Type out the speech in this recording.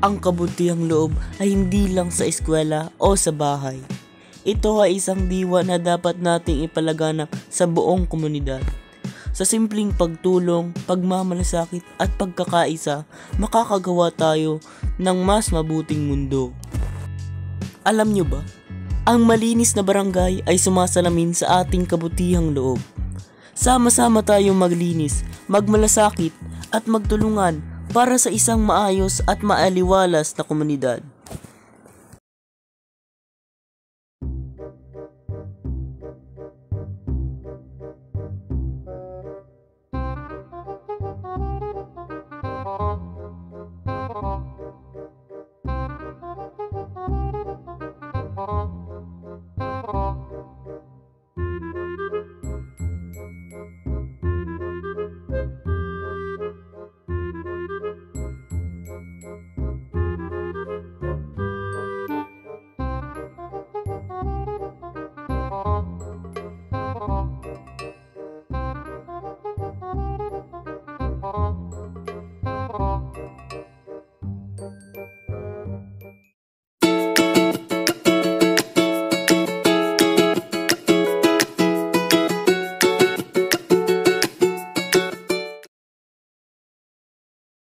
Ang kabutihang loob ay hindi lang sa eskwela o sa bahay. Ito ay isang diwa na dapat nating ipalaganap sa buong komunidad. Sa simpleng pagtulong, pagmamalasakit at pagkakaisa, makakagawa tayo ng mas mabuting mundo. Alam nyo ba, ang malinis na barangay ay sumasalamin sa ating kabutihang loob. Sama-sama tayong maglinis, magmalasakit at magtulungan para sa isang maayos at maaliwalas na komunidad.